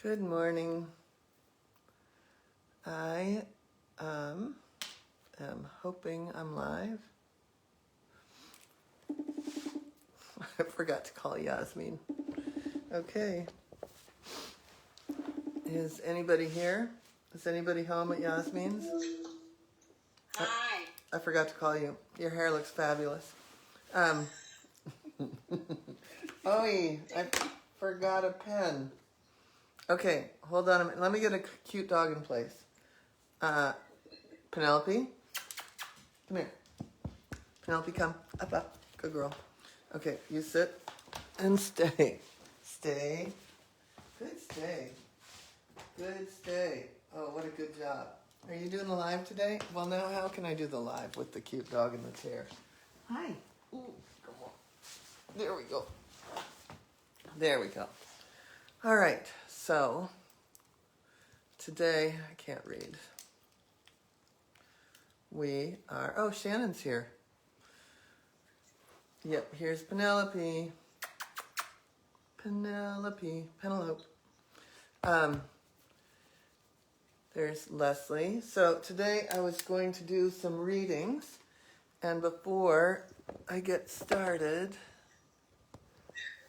Good morning. I am hoping I'm live. I forgot to call Yasmin. Okay. Is anybody here? Is anybody home at Yasmin's? Hi. I forgot to call you. Your hair looks fabulous. Oi, I forgot a pen. Okay, hold on a minute. Let me get a cute dog in place. Penelope, come here. Penelope, come. Up. Good girl. Okay, you sit and stay. Stay. Good stay. Good stay. Oh, what a good job. Are you doing the live today? Well, now how can I do the live with the cute dog in the chair? Hi. Ooh, come on. There we go. There we go. All right, so today, I can't read. We are, oh, Shannon's here. Yep, here's Penelope. Penelope. There's Leslie. So today I was going to do some readings, and before I get started,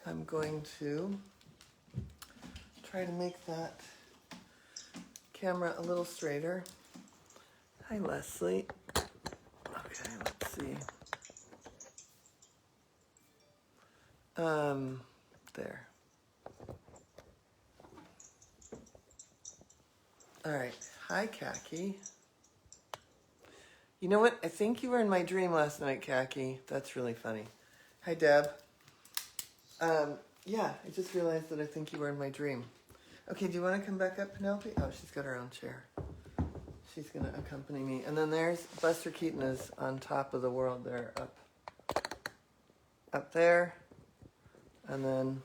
I'm going to try to make that camera a little straighter. Hi, Leslie. Okay, let's see. There. All right. Hi, Khaki. You know what? I think you were in my dream last night, Khaki. That's really funny. Hi, Deb. Yeah, I just realized that I think you were in my dream. Okay, do you want to come back up, Penelope? Oh, she's got her own chair. She's going to accompany me. And then there's Buster Keaton is on top of the world there, up there. And then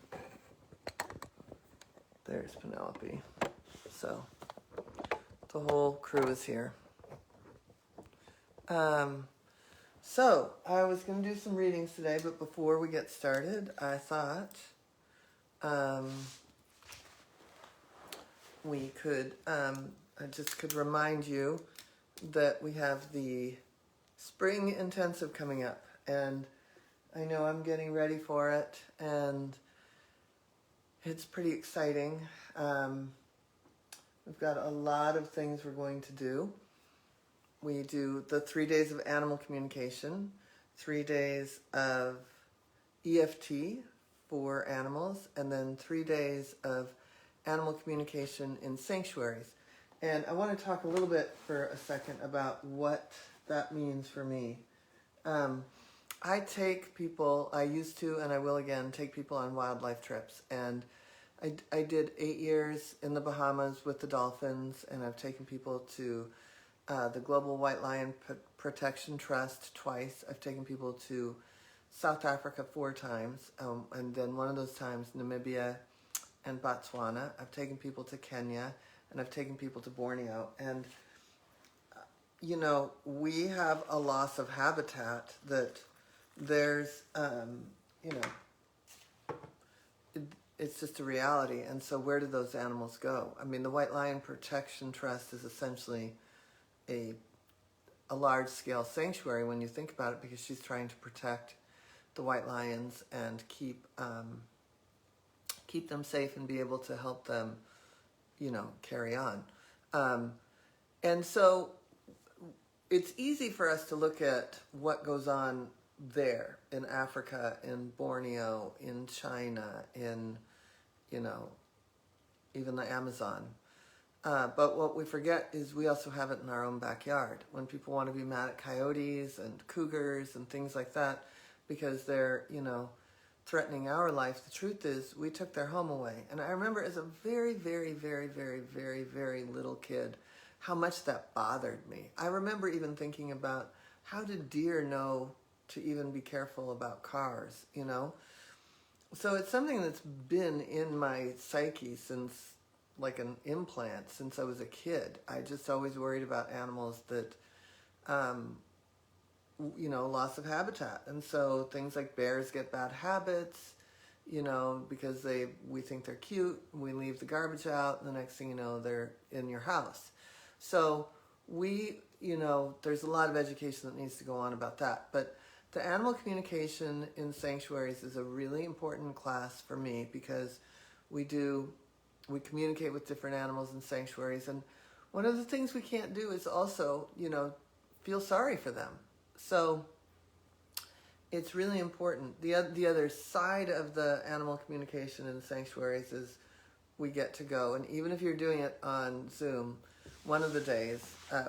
there's Penelope. So the whole crew is here. So I was going to do some readings today, but before we get started, I thought we could, I just could remind you that we have the spring intensive coming up, and I know I'm getting ready for it, and it's pretty exciting. We've got a lot of things we're going to do. We do the 3 days of animal communication, 3 days of EFT for animals, and then 3 days of animal communication in sanctuaries. And I want to talk a little bit for a second about what that means for me. I take people, I used to and I will again, take people on wildlife trips. And I did 8 years in the Bahamas with the dolphins, and I've taken people to the Global White Lion Protection Trust twice. I've taken people to South Africa 4 times, and then one of those times Namibia and Botswana. I've taken people to Kenya, and I've taken people to Borneo. And, you know, we have a loss of habitat that there's, you know, it's just a reality. And so where do those animals go? I mean, the White Lion Protection Trust is essentially a large-scale sanctuary when you think about it, because she's trying to protect the white lions and keep them safe and be able to help them, you know, carry on. And so it's easy for us to look at what goes on there in Africa, in Borneo, in China, in, you know, even the Amazon. But what we forget is we also have it in our own backyard. When people want to be mad at coyotes and cougars and things like that because they're, you know, threatening our life, the truth is we took their home away. And I remember as a very, very, very, very, very, very little kid how much that bothered me. I remember even thinking about, how did deer know to even be careful about cars, you know? So it's something that's been in my psyche since, like an implant, since I was a kid. I just always worried about animals that, you know, loss of habitat. And so things like bears get bad habits, because we think they're cute. We leave the garbage out, and the next thing you know, they're in your house. So there's a lot of education that needs to go on about that. But the animal communication in sanctuaries is a really important class for me because we communicate with different animals in sanctuaries, and one of the things we can't do is also, feel sorry for them. So it's really important. The other side of the animal communication in the sanctuaries is we get to go, and even if you're doing it on Zoom, one of the days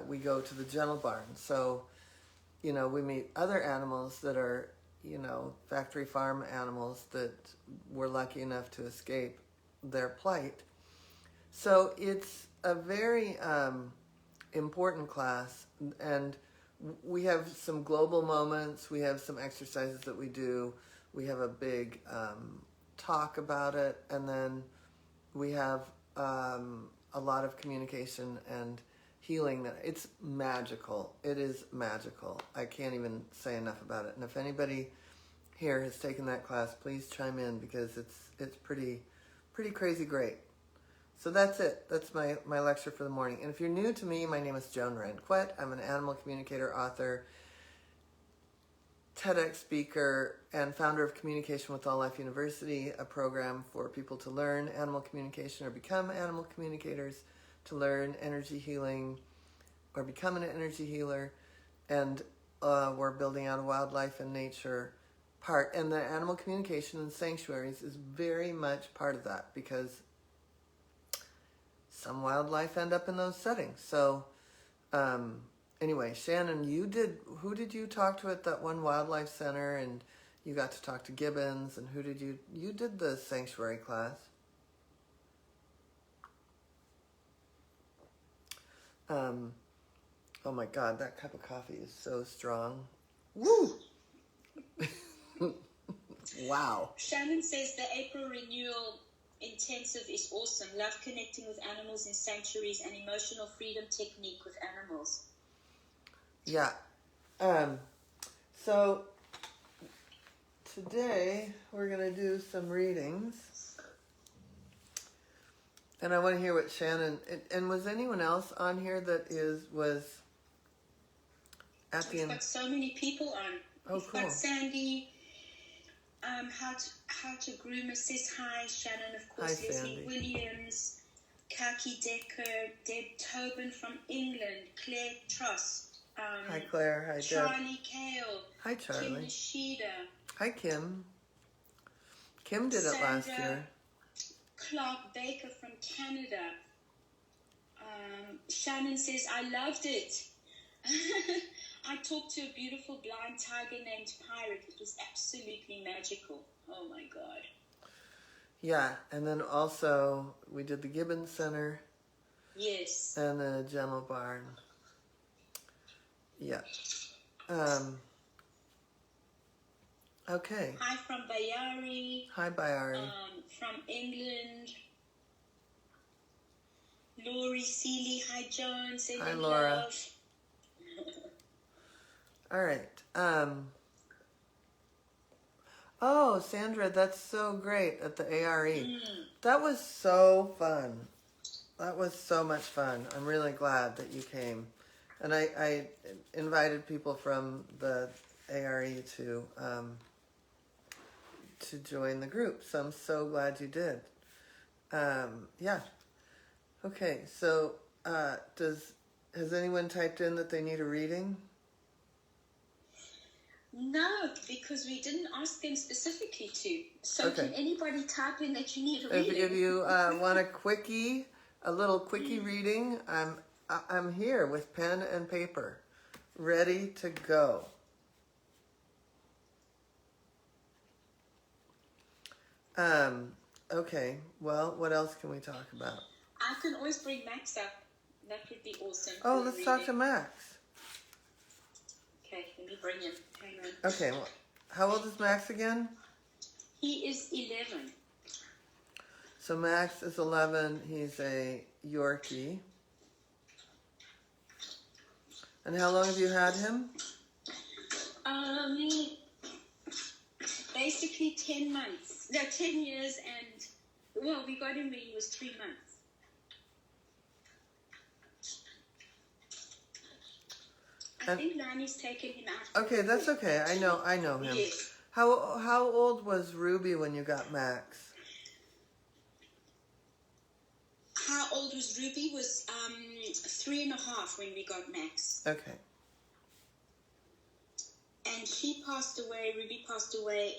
we go to the gentle barn. So, we meet other animals that are, factory farm animals that were lucky enough to escape their plight. So it's a very important class, and we have some global moments. We have some exercises that we do. We have a big talk about it, and then we have a lot of communication and healing. It's magical. It is magical. I can't even say enough about it. And if anybody here has taken that class, please chime in because it's pretty crazy great. So that's it. That's my lecture for the morning. And if you're new to me, my name is Joan Ranquet. I'm an animal communicator, author, TEDx speaker, and founder of Communication with All Life University, a program for people to learn animal communication or become animal communicators, to learn energy healing or become an energy healer. And we're building out a wildlife and nature part. And the animal communication in sanctuaries is very much part of that because some wildlife end up in those settings. So anyway, Shannon, who did you talk to at that one wildlife center? And you got to talk to gibbons, and who did you did the sanctuary class? Oh my God, that cup of coffee is so strong. Woo! Wow. Shannon says the April renewal intensive is awesome. Love connecting with animals in sanctuaries and emotional freedom technique with animals. Yeah. So today we're going to do some readings. And I want to hear what Shannon, and was anyone else on here that was at the We've end? got so many people on. Oh, We've cool. got Sandy, how to groomer says hi. Shannon, of course. Hi, Leslie Sandy. Williams, Kaki Decker, Deb Tobin from England, Claire Trost. Hi, Claire. Hi, Deb. Charlie Kale. Hi, Charlie. Kim Nishida. Hi, Kim. Kim did it last Sandra year. Clark Baker from Canada. Shannon says, I loved it. I talked to a beautiful blind tiger named Pirate. It was absolutely magical. Oh my God. Yeah, and then also we did the Gibbons Center. Yes. And the Gentle Barn. Yeah. Okay. Hi from Bayari. Hi, Bayari. From England. Laurie Seeley. Hi, Joan. Hi, Laura. Love. All right. Oh, Sandra, that's so great at the ARE. That was so fun. That was so much fun. I'm really glad that you came. And I invited people from the ARE to join the group. So I'm so glad you did. Yeah. Okay, so has anyone typed in that they need a reading? No, because we didn't ask them specifically to. So Okay. can anybody type in that you need a reading? If you want a little quickie reading, I'm here with pen and paper, ready to go. Okay, well, what else can we talk about? I can always bring Max up. That would be awesome. Oh, for let's the talk to reading. Max. Okay, let me bring him. Hang on. Okay, well, how old is Max again? He is 11. So Max is 11. He's a Yorkie. And how long have you had him? basically 10 months. No, 10 years and, well, we got him when he was 3 months. I think Lani's taken him out. Okay, that's okay. I know him. Yes. How old was Ruby when you got Max? How old was Ruby? Was 3.5 when we got Max. Okay. And she passed away, Ruby passed away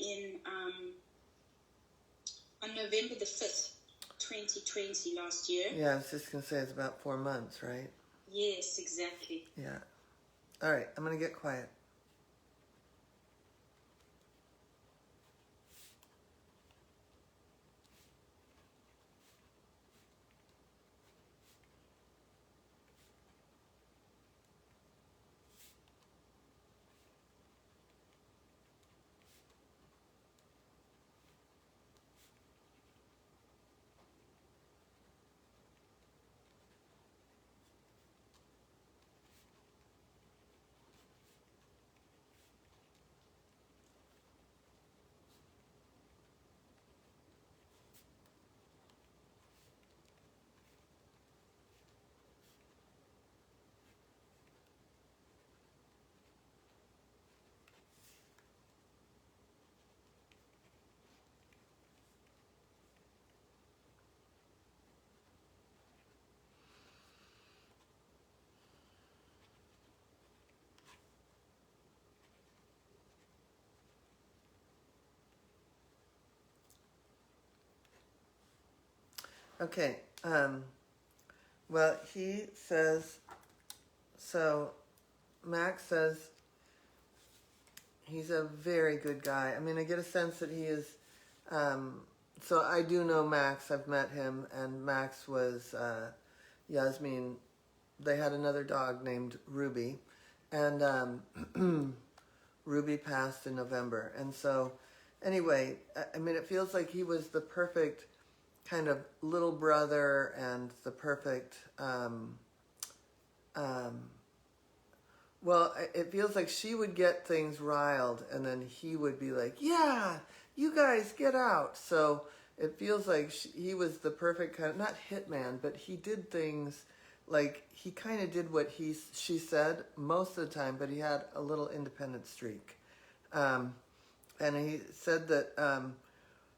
on November the 5th, 2020, last year. Yeah, I was just going to say it's about 4 months, right? Yes, exactly. Yeah. All right, I'm going to get quiet. Okay. Well, he says, so Max says he's a very good guy. I mean, I get a sense that he is, so I do know Max. I've met him, and Max was, Yasmin, they had another dog named Ruby, and Ruby passed in November. And so, anyway, I mean, it feels like he was the perfect kind of little brother and the perfect, well, it feels like she would get things riled and then he would be like, yeah, you guys get out. So it feels like he was the perfect kind of, not hitman, but he did things like he kind of did what she said most of the time, but he had a little independent streak. And he said that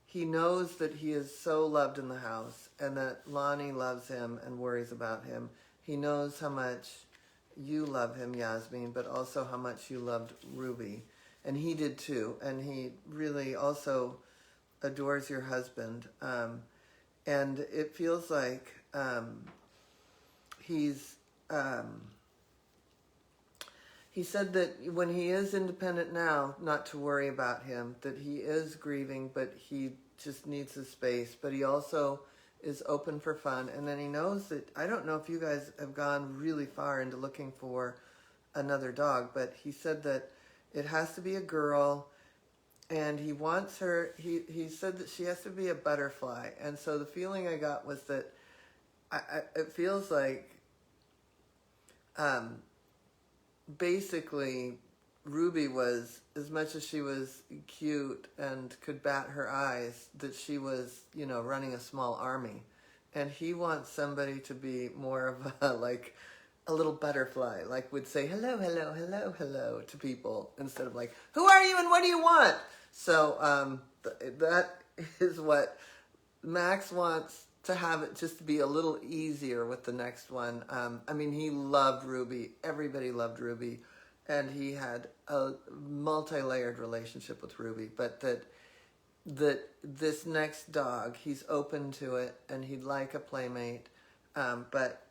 he knows that he is so loved in the house and that Lonnie loves him and worries about him. He knows how much you love him, Yasmin, but also how much you loved Ruby. And he did too. And he really also adores your husband. And it feels like he's... he said that when he is independent now, not to worry about him, that he is grieving, but he just needs his space. But he also is open for fun. And then he knows that, I don't know if you guys have gone really far into looking for another dog, but he said that it has to be a girl, and he wants her, he said that she has to be a butterfly. And so the feeling I got was that it feels like basically Ruby was, as much as she was cute and could bat her eyes, that she was, you know, running a small army. And he wants somebody to be more of a, like, a little butterfly, like would say hello, hello, hello, hello to people instead of like, who are you and what do you want? So that is what Max wants, to have it just be a little easier with the next one. I mean, he loved Ruby. Everybody loved Ruby. And he had a multi-layered relationship with Ruby. But that this next dog, he's open to it, and he'd like a playmate. But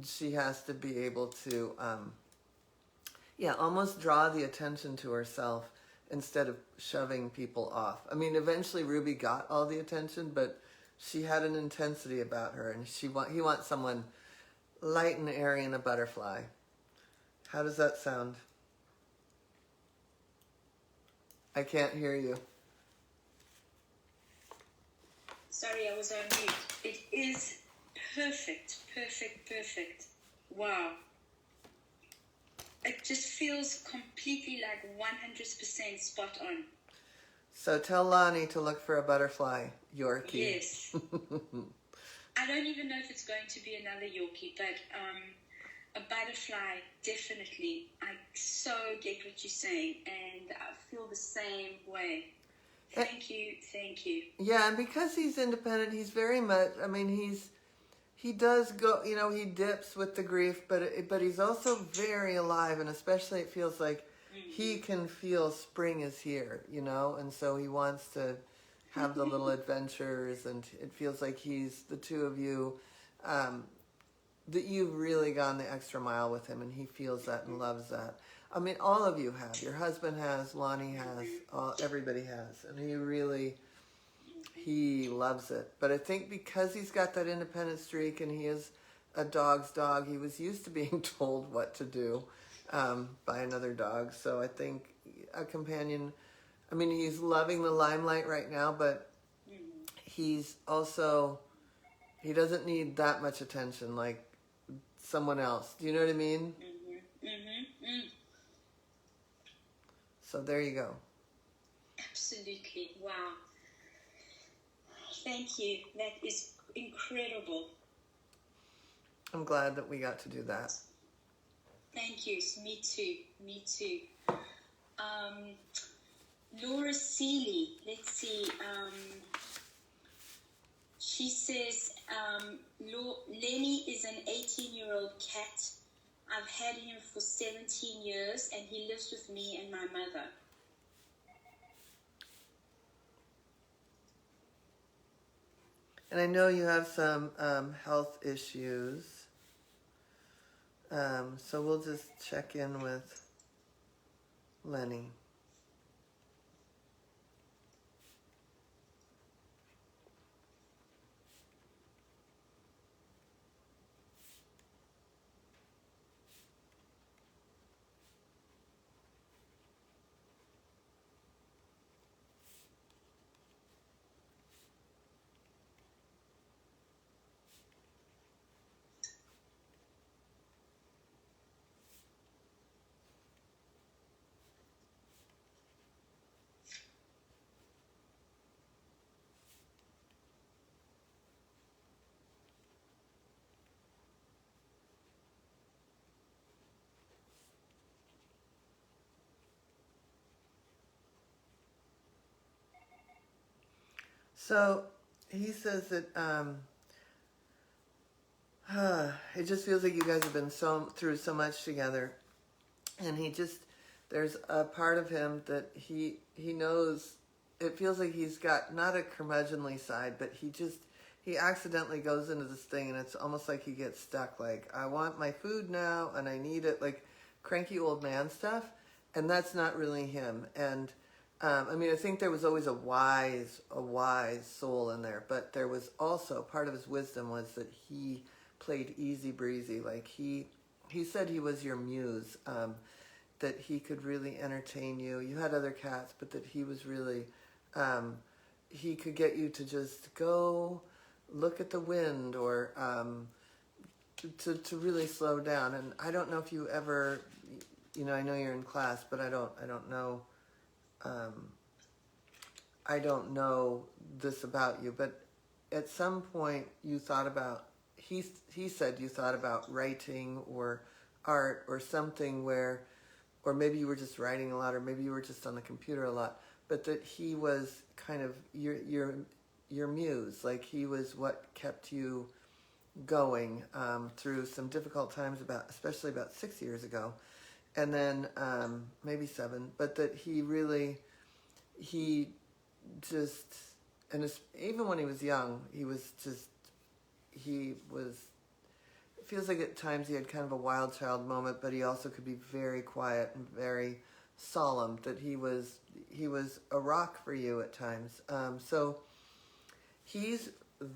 she has to be able to, almost draw the attention to herself instead of shoving people off. I mean, eventually Ruby got all the attention, but she had an intensity about her, and he wants someone light and airy and a butterfly. How does that sound? I can't hear you. Sorry, I was on mute. It is perfect, perfect, perfect. Wow. It just feels completely like 100% spot on. So tell Lonnie to look for a butterfly Yorkie. Yes. I don't even know if it's going to be another Yorkie, but a butterfly, definitely. I so get what you're saying, and I feel the same way. Thank you. Yeah, and because he's independent, he's very much, I mean, he does go, he dips with the grief, but he's also very alive, and especially it feels like he can feel spring is here, and so he wants to have the little adventures, and it feels like he's the two of you, that you've really gone the extra mile with him, and he feels that and loves that. I mean, all of you have. Your husband has, Lonnie has, everybody has, and he loves it. But I think because he's got that independent streak and he is a dog's dog, he was used to being told what to do by another dog. So I think a companion, I mean, he's loving the limelight right now, but he's also, he doesn't need that much attention like someone else. Do you know what I mean? So there you go. Absolutely. Wow. Thank you. That is incredible. I'm glad that we got to do that. Thank you. Me too. Laura Seeley, let's see. She says, Lenny is an 18-year-old cat. I've had him for 17 years, and he lives with me and my mother. And I know you have some health issues. So we'll just check in with Lenny. So he says that it just feels like you guys have been through so much together, and there's a part of him that he knows. It feels like he's got not a curmudgeonly side, but he accidentally goes into this thing, and it's almost like he gets stuck. Like, I want my food now, and I need it, like cranky old man stuff, and that's not really him. And I mean, I think there was always a wise soul in there, but there was also part of his wisdom was that he played easy breezy. Like he said he was your muse, that he could really entertain you. You had other cats, but that he was really, he could get you to just go look at the wind, or to really slow down. And I don't know if you ever, I know you're in class, but I don't know. I don't know this about you, but at some point you thought about, he said you thought about writing or art or something or maybe you were just writing a lot, or maybe you were just on the computer a lot, but that he was kind of your muse. Like, he was what kept you going through some difficult times, especially about 6 years ago. And then maybe 7, but that he just, and even when he was young, it feels like at times he had kind of a wild child moment, but he also could be very quiet and very solemn, that he was a rock for you at times. So he's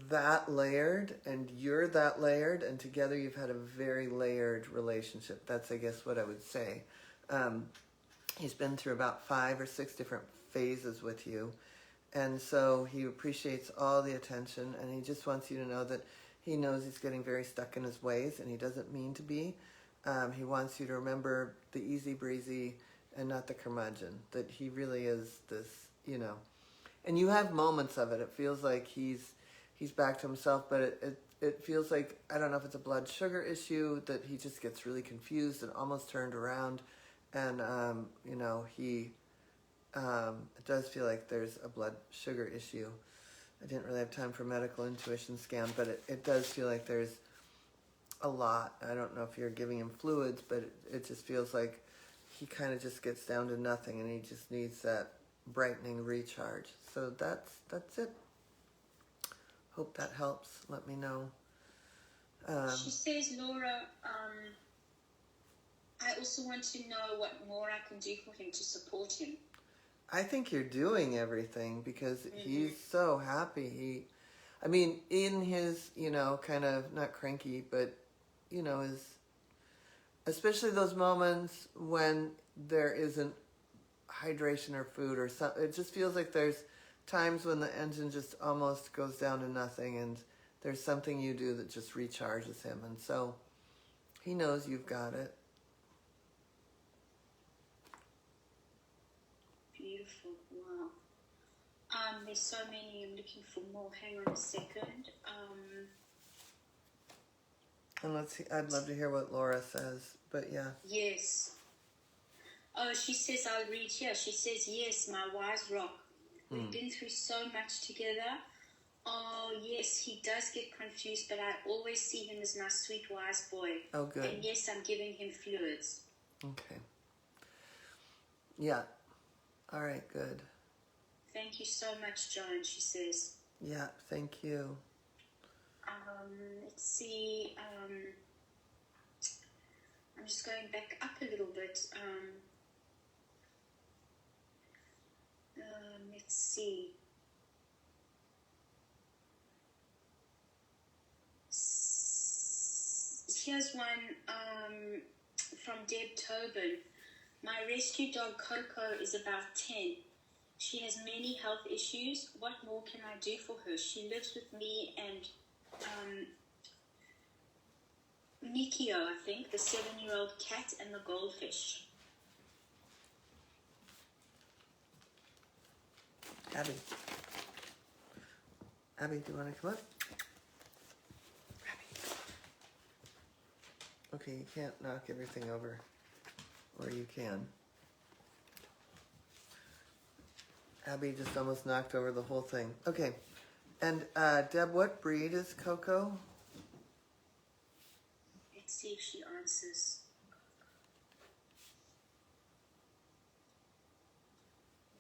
that layered, and you're that layered, and together you've had a very layered relationship. That's, I guess, what I would say. He's been through about 5 or 6 different phases with you, and so he appreciates all the attention, and he just wants you to know that he knows he's getting very stuck in his ways, and he doesn't mean to be. He wants you to remember the easy breezy and not the curmudgeon, that he really is this, And you have moments of it. It feels like he's back to himself, but it feels like, I don't know if it's a blood sugar issue, that he just gets really confused and almost turned around. And, you know, it does feel like there's a blood sugar issue. I didn't really have time for medical intuition scan, but it does feel like there's a lot. I don't know if you're giving him fluids, but it just feels like he kind of just gets down to nothing, and he just needs that brightening recharge. So that's it. Hope that helps. Let me know. She says, Laura, I also want to know what more I can do for him to support him. I think you're doing everything, because he's so happy. I mean, in his, you know, kind of, not cranky, but, you know, especially those moments when there isn't hydration or food or something. It just feels like there's times when the engine just almost goes down to nothing, and there's something you do that just recharges him. And so he knows you've got it. Beautiful. Wow. There's so many. I'm looking for more. Hang on a second. And let's see. I'd love to hear what Laura says. But yeah. Yes. Oh, she says, I'll read here. She says, yes, my wise rock. We've been through so much together. Oh, yes, he does get confused, but I always see him as my sweet, wise boy. Oh, good. And yes, I'm giving him fluids. Okay. Yeah. All right, good. Thank you so much, Joan, she says. Yeah, thank you. Let's see. I'm just going back up a little bit. Let's see. Here's one from Deb Tobin. My rescue dog Coco is about 10. She has many health issues. What more can I do for her? She lives with me and Mikio, I think, the 7-year-old cat, and the goldfish. Abby, do you want to come up? Abby. Okay, you can't knock everything over. Or you can. Abby just almost knocked over the whole thing. Okay. And Deb, what breed is Coco? Let's see if she answers.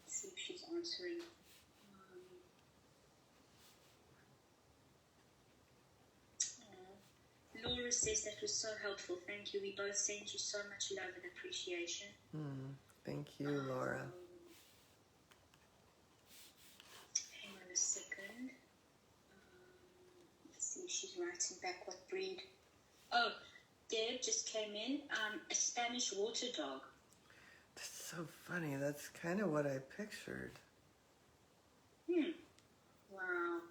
Let's see if she's answering. Laura says that was so helpful. Thank you. We both send you so much love and appreciation. Thank you, Laura. Hang on a second. Let's see if she's writing back what breed. Oh, Deb just came in. A Spanish water dog. That's so funny. That's kind of what I pictured. Wow.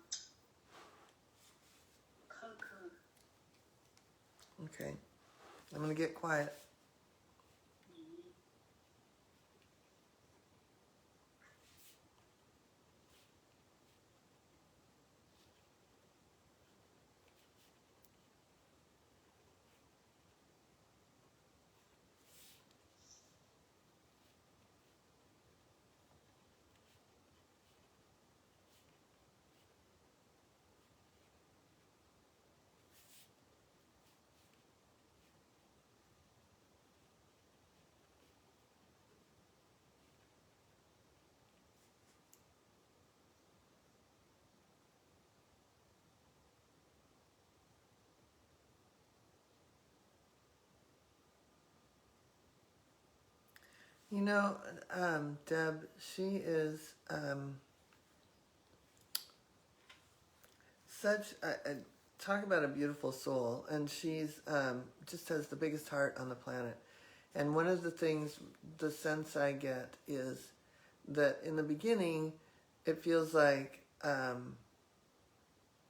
Coco. Okay. I'm going to get quiet. You know, Deb, she is such talk about a beautiful soul, and she's just has the biggest heart on the planet. And one of the things, the sense I get is that in the beginning, it feels like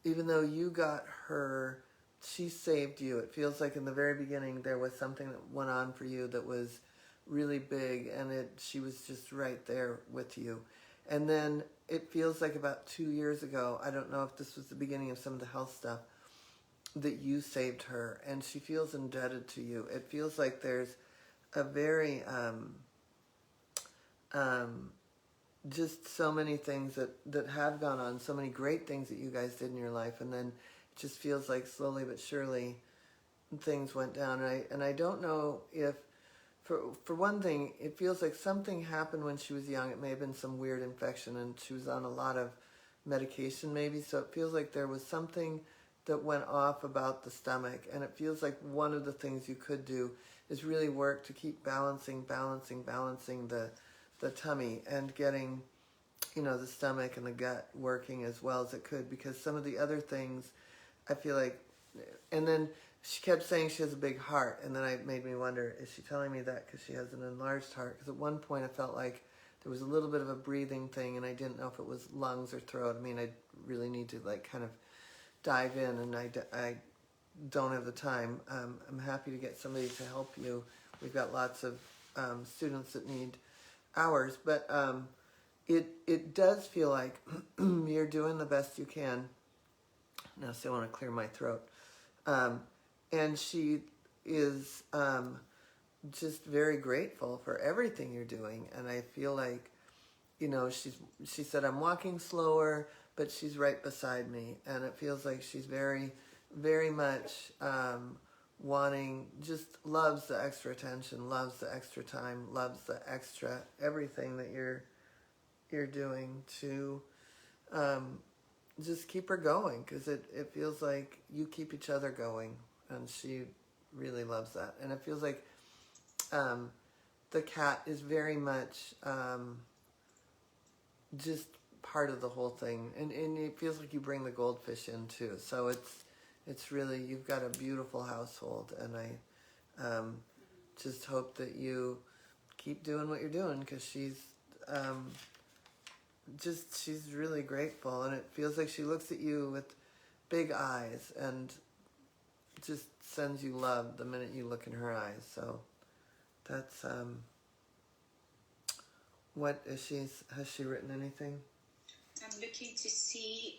even though you got her, she saved you. It feels like in the very beginning there was something that went on for you that was really big, and she was just right there with you. And then it feels like about 2 years ago, I don't know if this was the beginning of some of the health stuff, that you saved her, and she feels indebted to you. It feels like there's a very just so many things that have gone on, so many great things that you guys did in your life, and then it just feels like slowly but surely things went down. And I don't know if, for one thing, it feels like something happened when she was young. It may have been some weird infection, and she was on a lot of medication maybe, so it feels like there was something that went off about the stomach, and it feels like one of the things you could do is really work to keep balancing the tummy and getting, the stomach and the gut working as well as it could, because some of the other things, I feel like, and then she kept saying she has a big heart, and then it made me wonder, is she telling me that because she has an enlarged heart? Because at one point I felt like there was a little bit of a breathing thing, and I didn't know if it was lungs or throat. I mean, I really need to kind of dive in, and I don't have the time. I'm happy to get somebody to help you. We've got lots of students that need hours, but it does feel like you're doing the best you can. Now, I still want to clear my throat. And she is just very grateful for everything you're doing, and I feel like, she said, I'm walking slower, but she's right beside me, and it feels like she's very, very much wanting, just loves the extra attention, loves the extra time, loves the extra everything that you're doing to just keep her going, because it feels like you keep each other going, and she really loves that. And it feels like the cat is very much just part of the whole thing, and it feels like you bring the goldfish in too, so it's really, you've got a beautiful household, and I just hope that you keep doing what you're doing, because she's really grateful, and it feels like she looks at you with big eyes and just sends you love the minute you look in her eyes. So that's what is has she written anything? I'm looking to see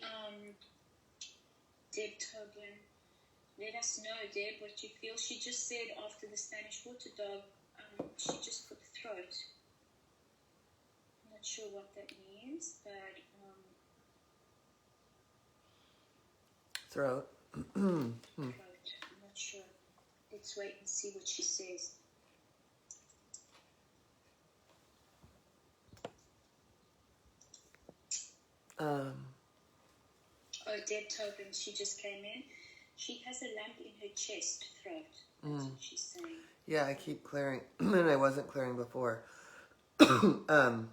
Deb Tobin. Let us know, Deb, what you feel. She just said after the Spanish water dog, she just put throat. I'm not sure what that means, but Throat. throat. I'm not sure. Let's wait and see what she says. Oh, Deb Tobin, she just came in. She has a lump in her chest throat. That's what she's saying. Yeah, I keep clearing, and I wasn't clearing before. And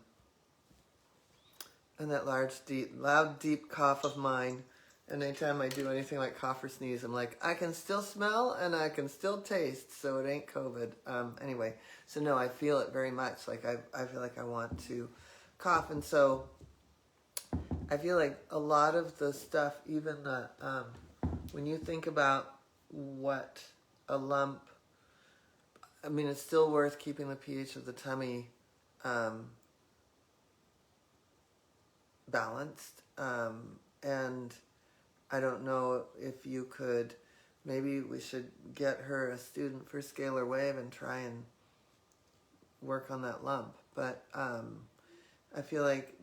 that loud, deep cough of mine. And anytime I do anything like cough or sneeze, I'm like, I can still smell and I can still taste, so it ain't COVID. Anyway, so no, I feel it very much. Like I feel like I want to cough, and so I feel like a lot of the stuff, even the when you think about what a lump, I mean, it's still worth keeping the pH of the tummy balanced, and I don't know if you could, maybe we should get her a student for scalar wave and try and work on that lump. But I feel like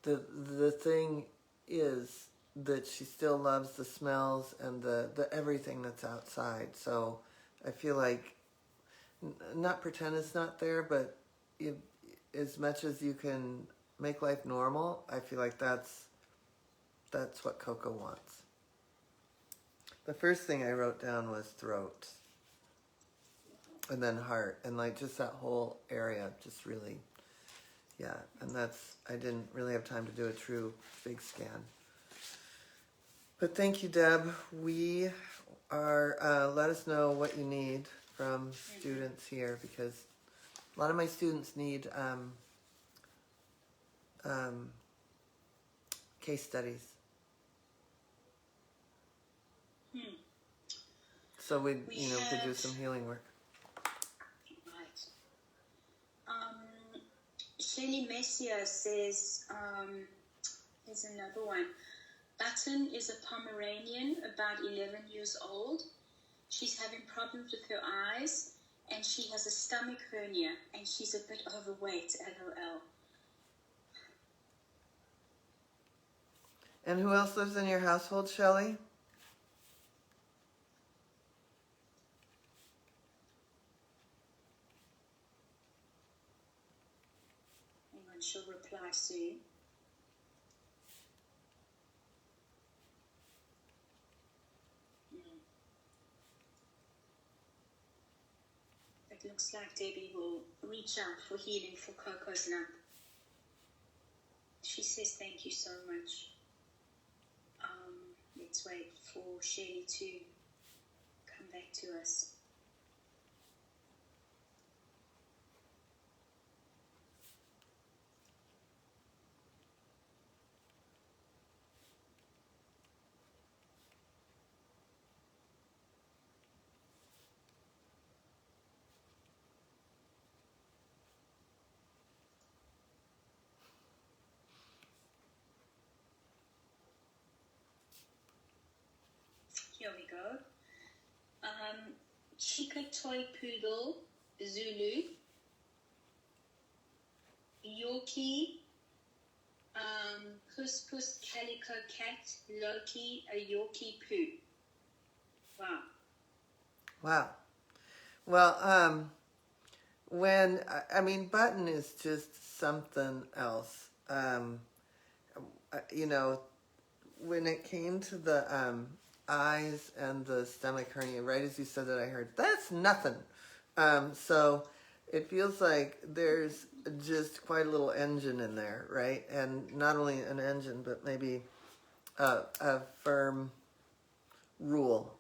the thing is that she still loves the smells and the everything that's outside. So I feel like, not pretend it's not there, but as much as you can make life normal, I feel like that's what Coco wants. The first thing I wrote down was throat, and then heart, and like just that whole area, just really, yeah. And I didn't really have time to do a true big scan. But thank you, Deb. We are, let us know what you need from students here, because a lot of my students need case studies. So we could do some healing work. Right. Shirley Messier says, here's another one. Button is a Pomeranian, about 11 years old. She's having problems with her eyes, and she has a stomach hernia, and she's a bit overweight, LOL. And who else lives in your household, Shelley? Hang on, she'll reply soon. It looks like Debbie will reach out for healing for Coco's lump. She says thank you so much. Let's wait for Shirley to come back to us. Here we go. Chica Toy Poodle, Zulu. Yorkie, Puss Puss Calico Cat, Loki, a Yorkie Poo. Wow. Wow. Well, Button is just something else. When it came to the eyes and the stomach hernia, right as you said that, I heard, that's nothing. So it feels like there's just quite a little engine in there, right? And not only an engine, but maybe a firm rule.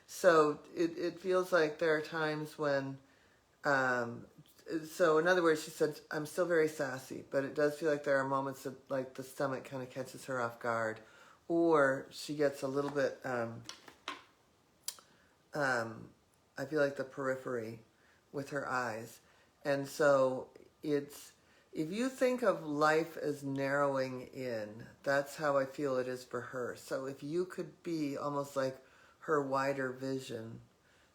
So it feels like there are times when, so in other words, she said, I'm still very sassy, but it does feel like there are moments that like the stomach kind of catches her off guard, or she gets a little bit, I feel like the periphery with her eyes. And so it's, if you think of life as narrowing in, that's how I feel it is for her. So if you could be almost like her wider vision,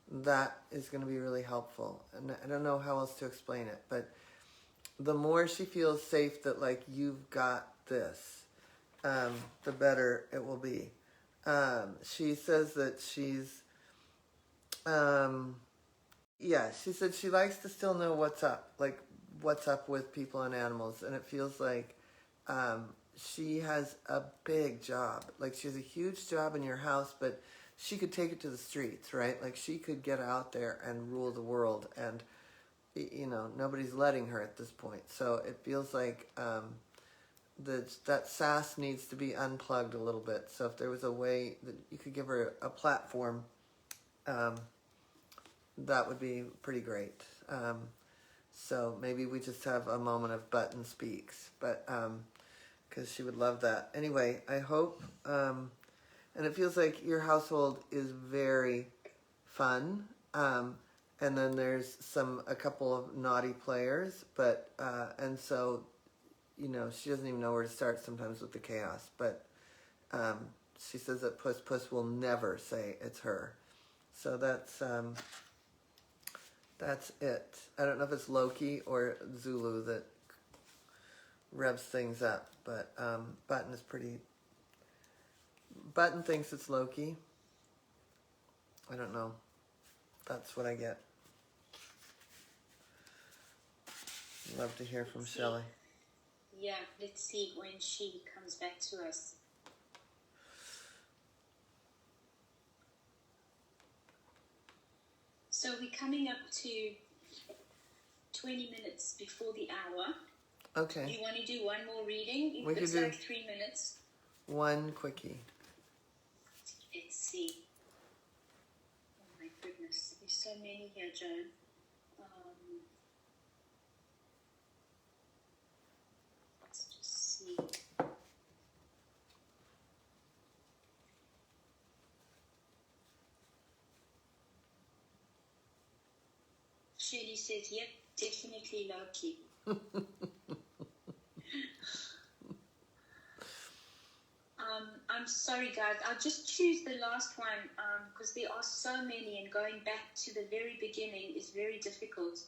that is going to be really helpful. And I don't know how else to explain it, but the more she feels safe that like you've got this, the better it will be. She says that she's, she said she likes to still know what's up, like what's up with people and animals. And it feels like she has a big job. Like she has a huge job in your house, but she could take it to the streets, right? Like she could get out there and rule the world. And, nobody's letting her at this point. So it feels like that sass needs to be unplugged a little bit. So if there was a way that you could give her a platform, that would be pretty great. So maybe we just have a moment of Button Speaks, but because she would love that. Anyway, I hope, and it feels like your household is very fun. And then there's a couple of naughty players, but and so, she doesn't even know where to start sometimes with the chaos. But she says that Puss Puss will never say it's her. So that's it. I don't know if it's Loki or Zulu that revs things up, but Button thinks it's Loki. I don't know. That's what I get. Love to hear from Shelley. Yeah, let's see when she comes back to us. So we're coming up to 20 minutes before the hour. Okay. Do you want to do one more reading? We it's could do like 3 minutes. One quickie. Let's see. Oh my goodness, there's so many here, Joan. Let's just see. Shirley says, yep, definitely Loki. I'm sorry, guys. I'll just choose the last one because there are so many, and going back to the very beginning is very difficult.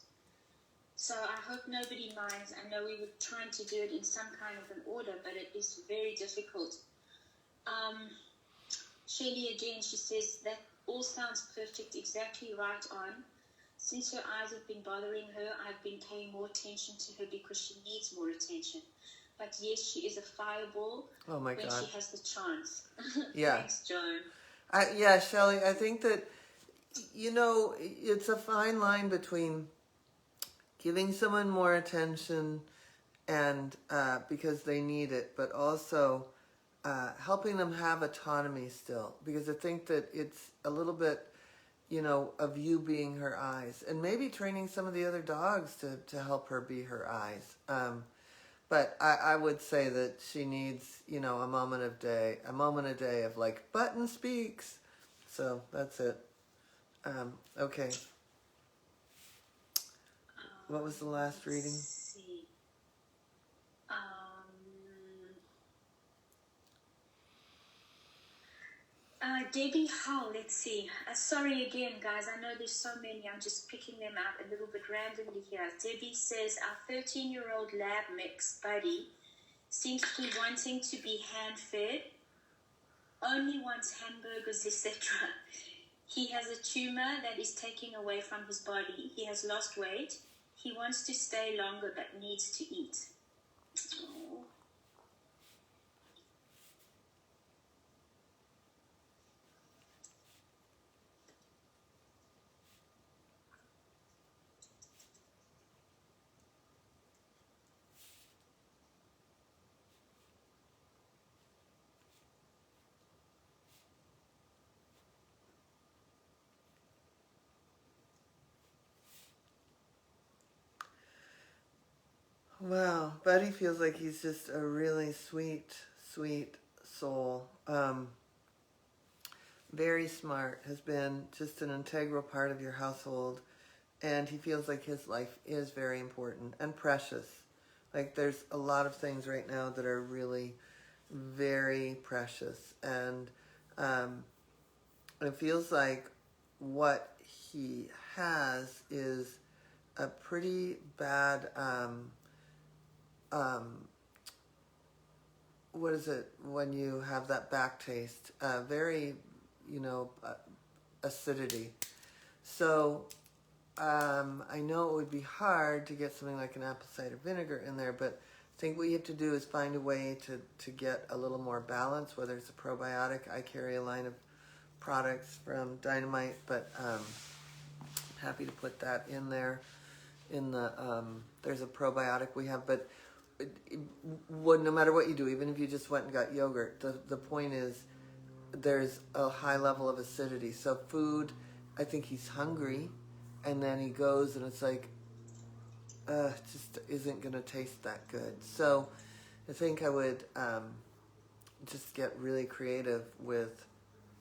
So I hope nobody minds. I know we were trying to do it in some kind of an order, but it is very difficult. Shelley again, she says, that all sounds perfect, exactly right on. Since her eyes have been bothering her, I've been paying more attention to her because she needs more attention. But yes, she is a fireball when she has the chance. Yeah. Thanks, Joan. Yeah, Shelley, I think that, you know, it's a fine line between giving someone more attention and because they need it, but also helping them have autonomy still. Because I think that it's a little bit, you know, of you being her eyes. And maybe training some of the other dogs to help her be her eyes. But I would say that she needs, you know, a moment a day of like, Button speaks. So that's it. Okay. What was the last reading? Let's see. Debbie Hull, let's see. Sorry again, guys. I know there's so many. I'm just picking them out a little bit randomly here. Debbie says, our 13-year-old lab mix, Buddy, seems to be wanting to be hand-fed, only wants hamburgers, etc. He has a tumor that is taking away from his body. He has lost weight. He wants to stay longer but needs to eat. Oh. Wow, Buddy feels like he's just a really sweet, sweet soul. Very smart, has been just an integral part of your household, and he feels like his life is very important and precious. Like there's a lot of things right now that are really very precious, and it feels like what he has is a pretty bad what is it when you have that back taste? Very, you know, acidity. So I know it would be hard to get something like an apple cider vinegar in there, but I think what you have to do is find a way to get a little more balance, whether it's a probiotic. I carry a line of products from Dynamite, but happy to put that in there. In the there's a probiotic we have, but no matter what you do, even if you just went and got yogurt, the point is there's a high level of acidity. So food, I think he's hungry, and then he goes and it's like, just isn't going to taste that good. So I think I would just get really creative with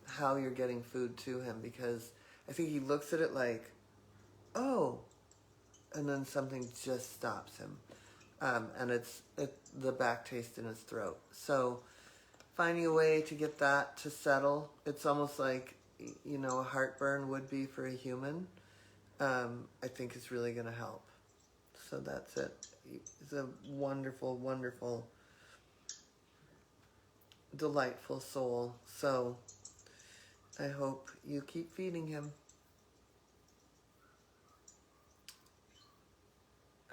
how you're getting food to him, because I think he looks at it like, oh, and then something just stops him. And it's the back taste in his throat. So finding a way to get that to settle, it's almost like, you know, a heartburn would be for a human, I think is really going to help. So that's it. He's a wonderful, wonderful, delightful soul. So I hope you keep feeding him.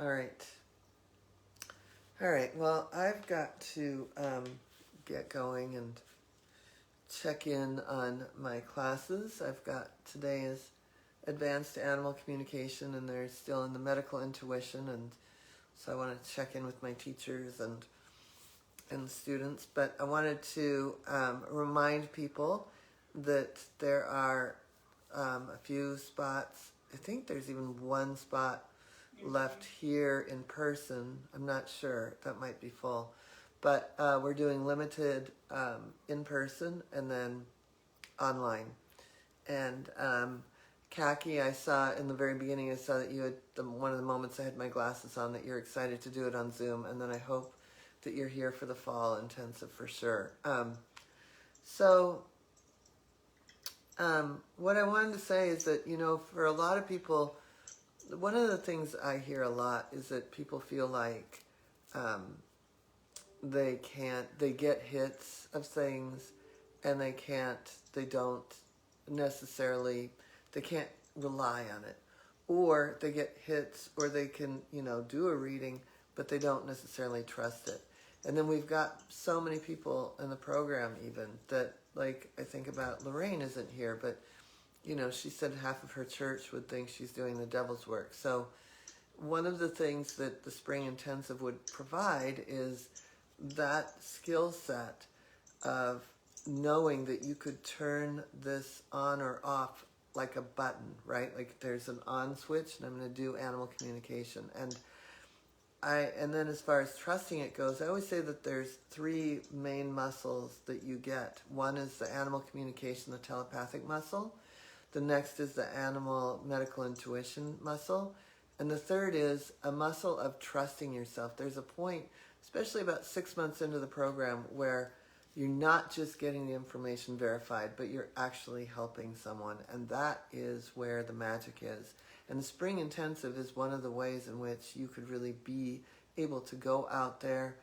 All right. All right, well, I've got to get going and check in on my classes. I've got, today is advanced animal communication, and they're still in the medical intuition, and so I want to check in with my teachers and students. But I wanted to remind people that there are a few spots. I think there's even one spot left here in person. I'm not sure. That might be full. But we're doing limited in person and then online. And Kaki, I saw in the very beginning, I saw that you had, one of the moments I had my glasses on, that you're excited to do it on Zoom. And then I hope that you're here for the fall intensive for sure. So what I wanted to say is that, for a lot of people, one of the things I hear a lot is that people feel like they get hits of things and they don't necessarily, they can't rely on it. Or they get hits, or they can, do a reading, but they don't necessarily trust it. And then we've got so many people in the program even that, like, I think about Lorraine isn't here, but, she said half of her church would think she's doing the devil's work. So one of the things that the Spring Intensive would provide is that skill set of knowing that you could turn this on or off like a button, right? Like there's an on switch, and I'm going to do animal communication. And then as far as trusting it goes, I always say that there's three main muscles that you get. One is the animal communication, the telepathic muscle. The next is the animal medical intuition muscle. And the third is a muscle of trusting yourself. There's a point, especially about 6 months into the program, where you're not just getting the information verified, but you're actually helping someone. And that is where the magic is. And the Spring Intensive is one of the ways in which you could really be able to go out there,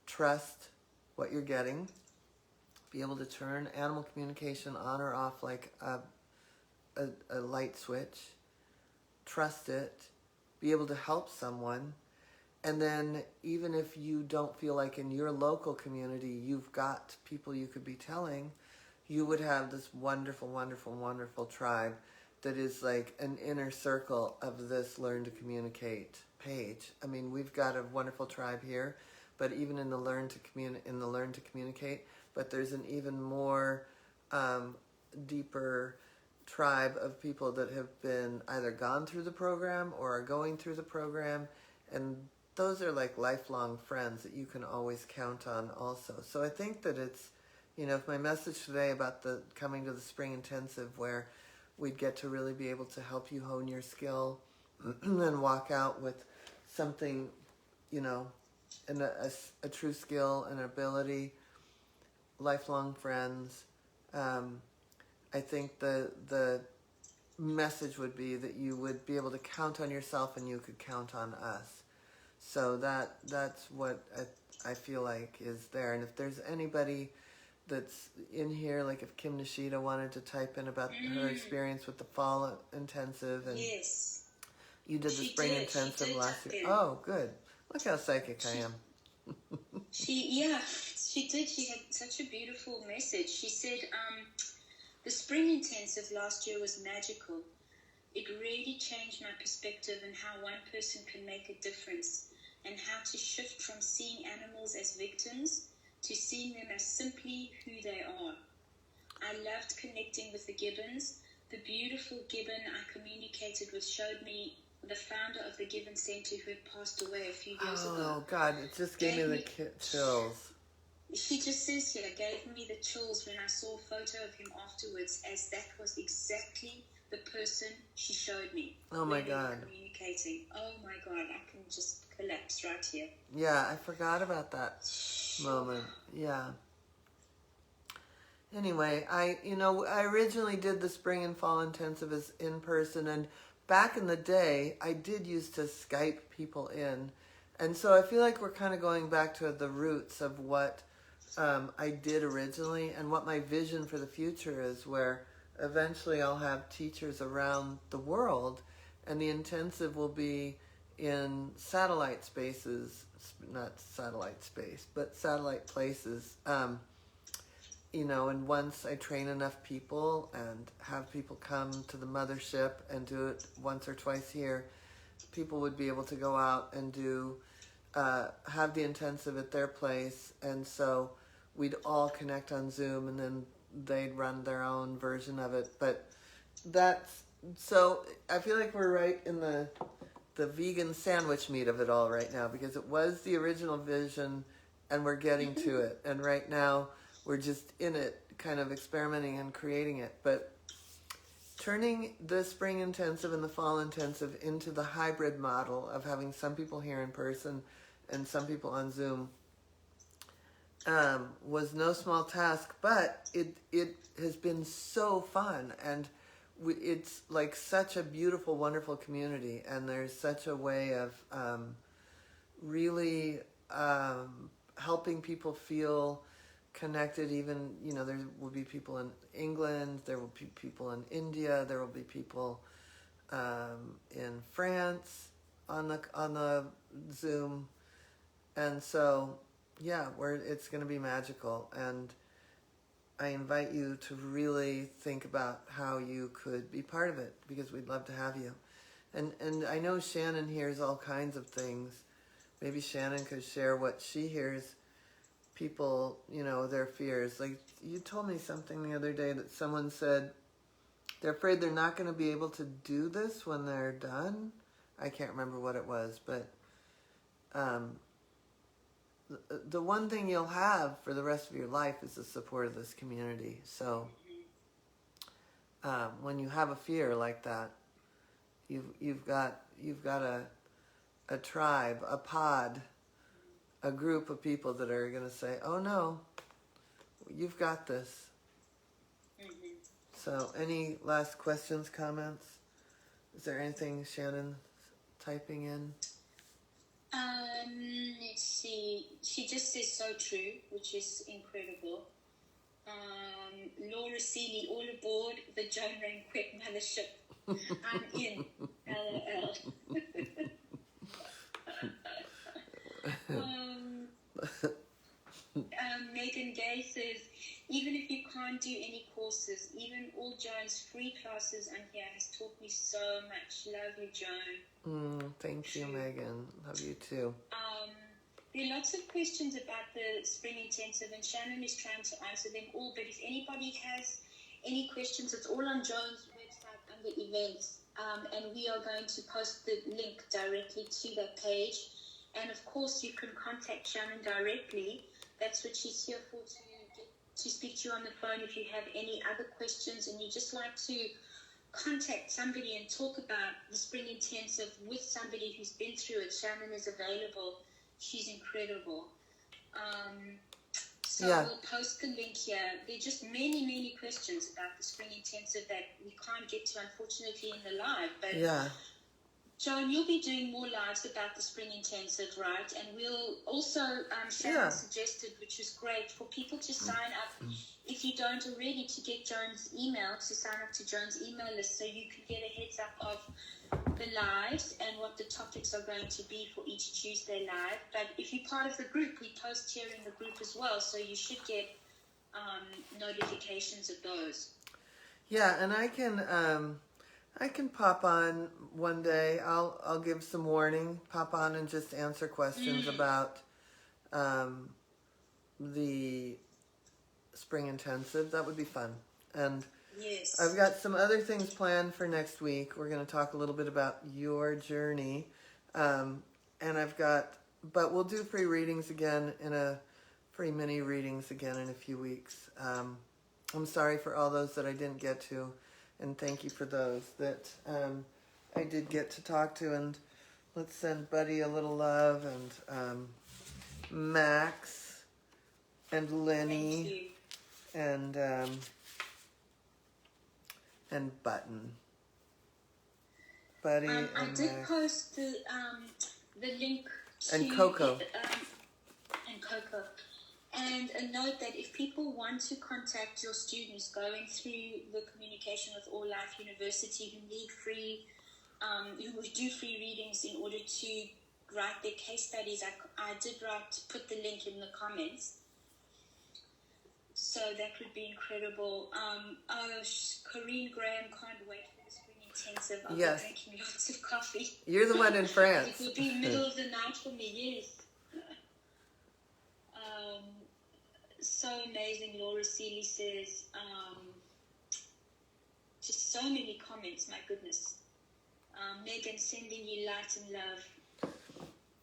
trust what you're getting, be able to turn animal communication on or off like a light switch, trust it, be able to help someone. And then even if you don't feel like in your local community you've got people you could be telling, you would have this wonderful, wonderful, wonderful tribe that is like an inner circle of this Learn to Communicate page. I mean, we've got a wonderful tribe here, but even in the Learn to Communicate, but there's an even more deeper tribe of people that have been either gone through the program or are going through the program, and those are like lifelong friends that you can always count on also. So I think that it's, if my message today about the coming to the Spring Intensive, where we'd get to really be able to help you hone your skill and walk out with something, and a true skill and ability, lifelong friends. I think the message would be that you would be able to count on yourself and you could count on us. So that's what I feel like is there. And if there's anybody that's in here, like if Kim Nishida wanted to type in about her experience with the Fall Intensive, and yes, you did the Spring Intensive last year. Oh, good. Look how psychic I am. She did. She had such a beautiful message. She said, the Spring Intensive last year was magical. It really changed my perspective and how one person can make a difference, and how to shift from seeing animals as victims to seeing them as simply who they are. I loved connecting with the gibbons. The beautiful gibbon I communicated with showed me the founder of the Gibbon Center who had passed away a few years ago. Oh, God, it just gave me the chills. She just says here, gave me the chills when I saw a photo of him afterwards, as that was exactly the person she showed me. Oh, my God. Communicating. Oh, my God, I can just collapse right here. Yeah, I forgot about that moment. Yeah. Anyway, I originally did the Spring and Fall Intensive as in person, and back in the day, I did used to Skype people in. And so I feel like we're kind of going back to the roots of what I did originally and what my vision for the future is, where eventually I'll have teachers around the world, and the intensive will be in satellite spaces, not satellite space, but satellite places. And once I train enough people and have people come to the mothership and do it once or twice a year, people would be able to go out and have the intensive at their place. And so we'd all connect on Zoom, and then they'd run their own version of it. But so I feel like we're right in the vegan sandwich meat of it all right now, because it was the original vision and we're getting to it. And right now we're just in it, kind of experimenting and creating it. But turning the Spring Intensive and the Fall Intensive into the hybrid model of having some people here in person and some people on Zoom, was no small task, but it has been so fun, and it's like such a beautiful, wonderful community, and there's such a way of really helping people feel connected. Even, you know, there will be people in England, there will be people in India, there will be people in France on the Zoom, and so yeah, it's going to be magical, and I invite you to really think about how you could be part of it, because we'd love to have you. And I know Shannon hears all kinds of things. Maybe Shannon could share what she hears people, you know, their fears. Like, you told me something the other day that someone said they're afraid they're not going to be able to do this when they're done. I can't remember what it was, but the one thing you'll have for the rest of your life is the support of this community. So when you have a fear like that, you've got a tribe, a pod, a group of people that are going to say, "Oh no, you've got this." Mm-hmm. So, any last questions, comments? Is there anything Shannon's typing in? Let's see. She just says so true, which is incredible. Laura Seeley, all aboard the Joan Ranquet mothership. I'm in. LOL. Megan Gay says, even if you can't do any courses, even all Joan's free classes on here has taught me so much. Love you, Joan. Thank you, Megan. Love you too. There are lots of questions about the Spring Intensive, and Shannon is trying to answer them all, but if anybody has any questions, it's all on Joan's website under events, and we are going to post the link directly to that page. And of course, you can contact Shannon directly. That's what she's here for, to speak to you on the phone if you have any other questions and you just like to contact somebody and talk about the Spring Intensive with somebody who's been through it. Shannon is available. She's incredible. So we'll post the link here. There are just many, many questions about the Spring Intensive that we can't get to, unfortunately, in the live. But yeah. Joan, you'll be doing more lives about the Spring Intensive, right? And we'll also, Shannon suggested, which was great, for people to sign up, if you don't already, to get Joan's email, to sign up to Joan's email list so you can get a heads up of the lives and what the topics are going to be for each Tuesday live. But if you're part of the group, we post here in the group as well, so you should get notifications of those. Yeah, and I can pop on one day. I'll give some warning. Pop on and just answer questions about the Spring Intensive. That would be fun. And yes, I've got some other things planned for next week. We're going to talk a little bit about your journey, and but we'll do free readings again free mini readings again in a few weeks. I'm sorry for all those that I didn't get to. And thank you for those that I did get to talk to. And let's send Buddy a little love, and Max and Lenny and Button. Buddy and I did Max. post the link to And Coco. And Coco. And a note that if people want to contact your students going through the Communication with All Life University who need who do free readings in order to write their case studies, I did put the link in the comments. So that would be incredible. Corinne Graham can't wait for the Spring Intensive. I'll be drinking lots of coffee. You're the one in France. It will be middle of the night for me, yes. So amazing, Laura Seeley says. Just so many comments, my goodness. Megan, sending you light and love.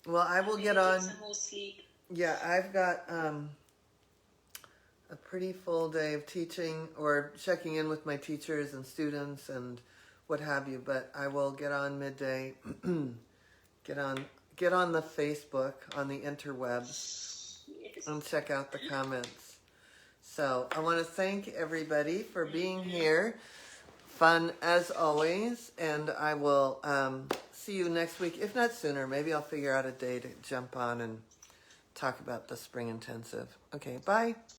Well, I will get on. Some more sleep. Yeah, I've got a pretty full day of teaching or checking in with my teachers and students and what have you. But I will get on midday. Get on the Facebook, on the interwebs. and check out the comments. So I want to thank everybody for being here. Fun as always, and I will see you next week, if not sooner. Maybe I'll figure out a day to jump on and talk about the spring intensive. Okay, bye.